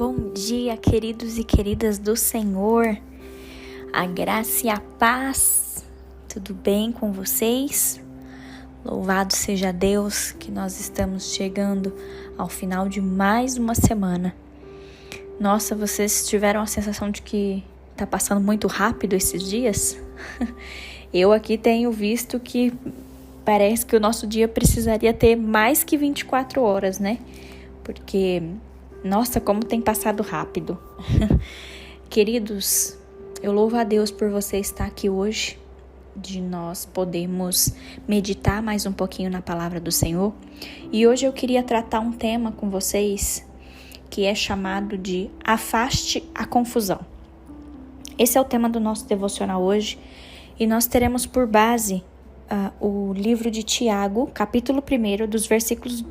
Bom dia, queridos e queridas do Senhor, a graça e a paz, tudo bem com vocês? Louvado seja Deus que nós estamos chegando ao final de mais uma semana. Nossa, vocês tiveram a sensação de que tá passando muito rápido esses dias? Eu aqui tenho visto que parece que o nosso dia precisaria ter mais que 24 horas, né? Porque, nossa, como tem passado rápido. Queridos, eu louvo a Deus por você estar aqui hoje, de nós podermos meditar mais um pouquinho na palavra do Senhor. E hoje eu queria tratar um tema com vocês que é chamado de afaste a confusão. Esse é o tema do nosso devocional hoje e nós teremos por base o livro de Tiago, capítulo 1, dos versículos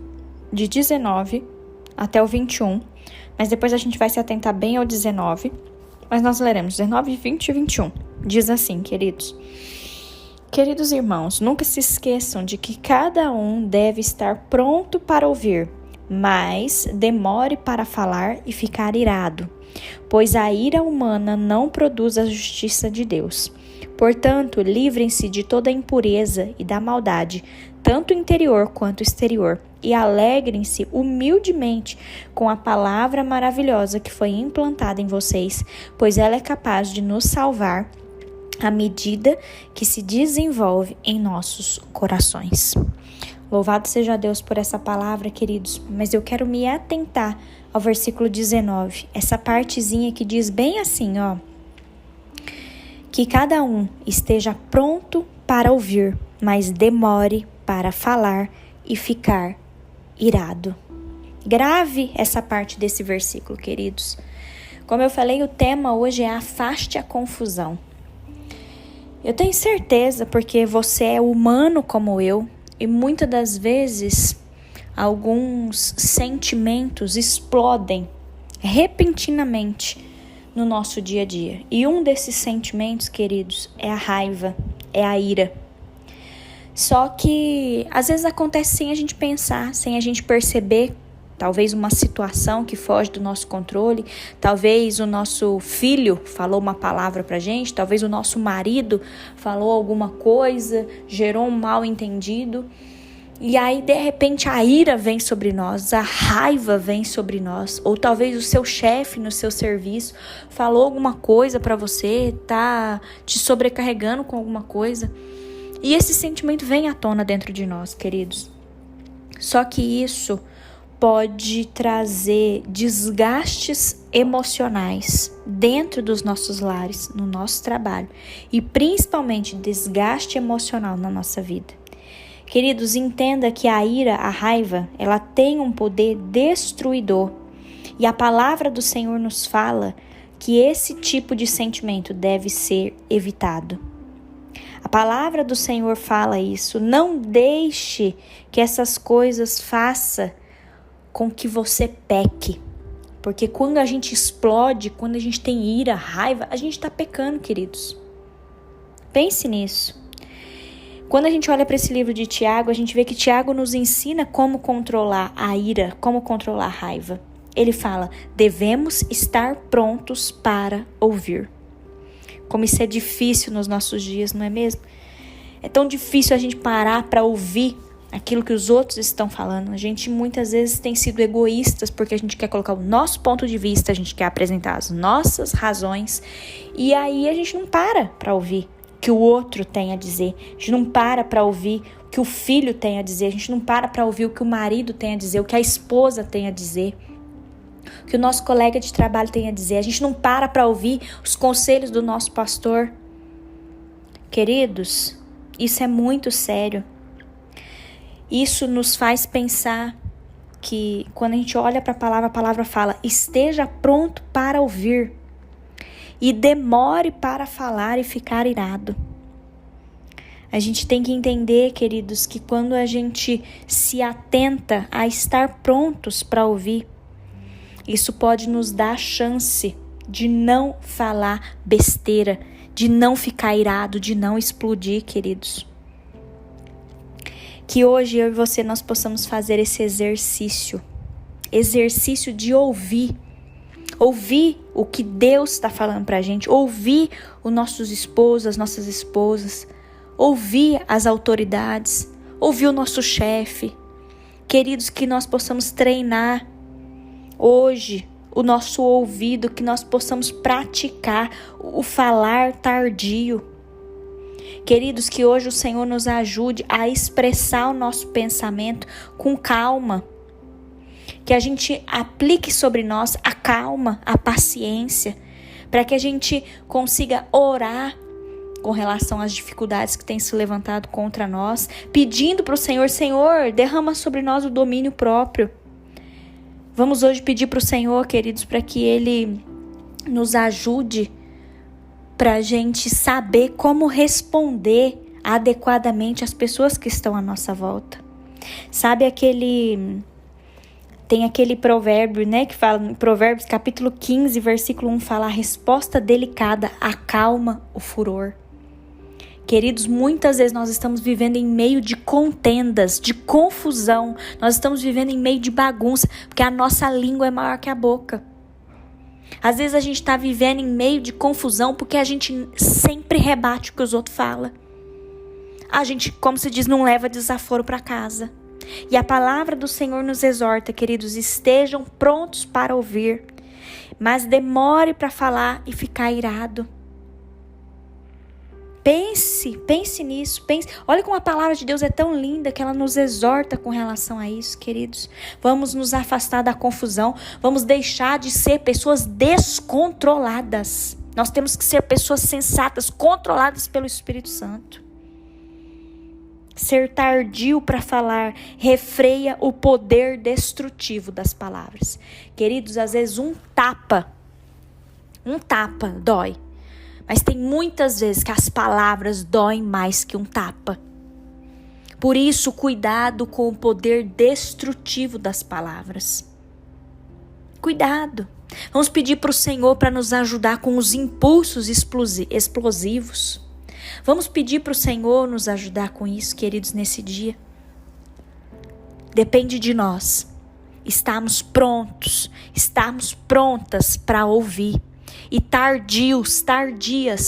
de 19 até o 21, mas depois a gente vai se atentar bem ao 19, mas nós leremos 19, 20 e 21. Diz assim, queridos: Queridos irmãos, nunca se esqueçam de que cada um deve estar pronto para ouvir, mas demore para falar e ficar irado, pois a ira humana não produz a justiça de Deus. Portanto, livrem-se de toda impureza e da maldade, tanto interior quanto exterior, e alegrem-se humildemente com a palavra maravilhosa que foi implantada em vocês, pois ela é capaz de nos salvar à medida que se desenvolve em nossos corações. Louvado seja Deus por essa palavra, queridos, mas eu quero me atentar ao versículo 19, essa partezinha que diz bem assim, ó: que cada um esteja pronto para ouvir, mas demore para falar e ficar irado. Grave essa parte desse versículo, queridos. Como eu falei, o tema hoje é afaste a confusão. Eu tenho certeza, porque você é humano como eu, e muitas das vezes alguns sentimentos explodem repentinamente no nosso dia a dia. E um desses sentimentos, queridos, é a raiva, é a ira. Só que às vezes acontece sem a gente pensar, sem a gente perceber. Talvez uma situação que foge do nosso controle, talvez o nosso filho falou uma palavra pra gente, talvez o nosso marido falou alguma coisa, gerou um mal entendido. E aí, de repente, a ira vem sobre nós, a raiva vem sobre nós. Ou talvez o seu chefe no seu serviço falou alguma coisa pra você, tá te sobrecarregando com alguma coisa. E esse sentimento vem à tona dentro de nós, queridos. Só que isso pode trazer desgastes emocionais dentro dos nossos lares, no nosso trabalho. E principalmente desgaste emocional na nossa vida. Queridos, entenda que a ira, a raiva, ela tem um poder destruidor. E a palavra do Senhor nos fala que esse tipo de sentimento deve ser evitado. A palavra do Senhor fala isso. Não deixe que essas coisas façam com que você peque. Porque quando a gente explode, quando a gente tem ira, raiva, a gente está pecando, queridos. Pense nisso. Quando a gente olha para esse livro de Tiago, a gente vê que Tiago nos ensina como controlar a ira, como controlar a raiva. Ele fala: devemos estar prontos para ouvir. Como isso é difícil nos nossos dias, não é mesmo? É tão difícil a gente parar para ouvir aquilo que os outros estão falando. A gente muitas vezes tem sido egoístas porque a gente quer colocar o nosso ponto de vista, a gente quer apresentar as nossas razões e aí a gente não para ouvir o que o outro tem a dizer. A gente não para ouvir o que o filho tem a dizer. A gente não para ouvir o que o marido tem a dizer, o que a esposa tem a dizer, o que o nosso colega de trabalho tem a dizer. A gente não para ouvir os conselhos do nosso pastor. Queridos, isso é muito sério. Isso nos faz pensar que quando a gente olha para a palavra fala: esteja pronto para ouvir e demore para falar e ficar irado. A gente tem que entender, queridos, que quando a gente se atenta a estar prontos para ouvir, isso pode nos dar a chance de não falar besteira, de não ficar irado, de não explodir, queridos. Que hoje eu e você nós possamos fazer esse exercício de ouvir ouvir o que Deus está falando para a gente, ouvir os nossos esposos, as nossas esposas, ouvir as autoridades, ouvir o nosso chefe. Queridos, que nós possamos treinar hoje o nosso ouvido, que nós possamos praticar o falar tardio. Queridos, que hoje o Senhor nos ajude a expressar o nosso pensamento com calma. Que a gente aplique sobre nós a calma, a paciência, para que a gente consiga orar com relação às dificuldades que têm se levantado contra nós, pedindo para o Senhor, Senhor, derrama sobre nós o domínio próprio. Vamos hoje pedir para o Senhor, queridos, para que Ele nos ajude para a gente saber como responder adequadamente às pessoas que estão à nossa volta. Sabe tem aquele provérbio, né, que fala, em Provérbios capítulo 15, versículo 1, fala: a resposta delicada acalma o furor. Queridos, muitas vezes nós estamos vivendo em meio de contendas, de confusão. Nós estamos vivendo em meio de bagunça, porque a nossa língua é maior que a boca. Às vezes a gente está vivendo em meio de confusão porque a gente sempre rebate o que os outros falam. A gente, como se diz, não leva desaforo para casa. E a palavra do Senhor nos exorta, queridos, estejam prontos para ouvir, mas demore para falar e ficar irado. Pense nisso, olha como a palavra de Deus é tão linda que ela nos exorta com relação a isso, queridos. Vamos nos afastar da confusão, vamos deixar de ser pessoas descontroladas. Nós temos que ser pessoas sensatas, controladas pelo Espírito Santo. Ser tardio para falar refreia o poder destrutivo das palavras. Queridos, às vezes um tapa dói. Mas tem muitas vezes que as palavras doem mais que um tapa. Por isso, cuidado com o poder destrutivo das palavras. Cuidado. Vamos pedir para o Senhor para nos ajudar com os impulsos explosivos. Vamos pedir para o Senhor nos ajudar com isso, queridos, nesse dia. Depende de nós. Estarmos prontos, estarmos prontas para ouvir. E tardias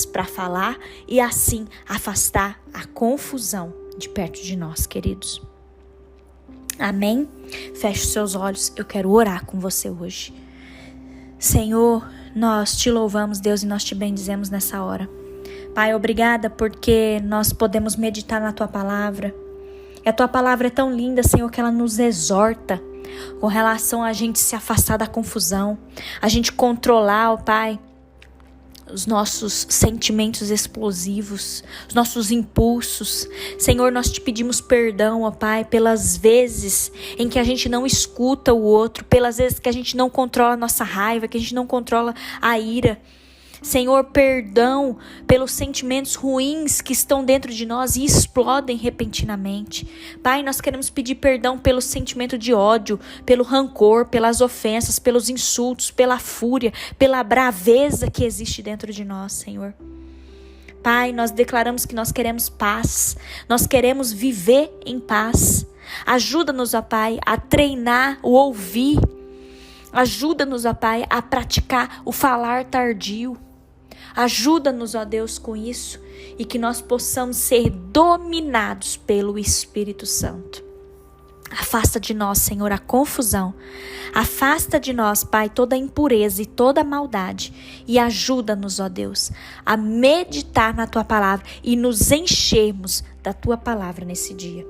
para falar e assim afastar a confusão de perto de nós, queridos. Amém? Feche os seus olhos, eu quero orar com você hoje. Senhor, nós te louvamos, Deus, e nós te bendizemos nessa hora. Pai, obrigada porque nós podemos meditar na Tua palavra. E a Tua palavra é tão linda, Senhor, que ela nos exorta com relação a gente se afastar da confusão, a gente controlar, ó Pai, os nossos sentimentos explosivos, os nossos impulsos. Senhor, nós te pedimos perdão, ó Pai, pelas vezes em que a gente não escuta o outro, pelas vezes que a gente não controla a nossa raiva, que a gente não controla a ira. Senhor, perdão pelos sentimentos ruins que estão dentro de nós e explodem repentinamente. Pai, nós queremos pedir perdão pelo sentimento de ódio, pelo rancor, pelas ofensas, pelos insultos, pela fúria, pela braveza que existe dentro de nós, Senhor. Pai, nós declaramos que nós queremos paz, nós queremos viver em paz. Ajuda-nos, ó Pai, a treinar o ouvir. Ajuda-nos, ó Pai, a praticar o falar tardio. Ajuda-nos, ó Deus, com isso e que nós possamos ser dominados pelo Espírito Santo. Afasta de nós, Senhor, a confusão. Afasta de nós, Pai, toda a impureza e toda a maldade. E ajuda-nos, ó Deus, a meditar na Tua palavra e nos enchermos da Tua palavra nesse dia.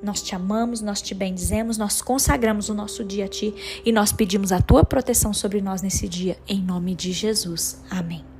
Nós te amamos, nós te bendizemos, nós consagramos o nosso dia a Ti e nós pedimos a Tua proteção sobre nós nesse dia, em nome de Jesus. Amém.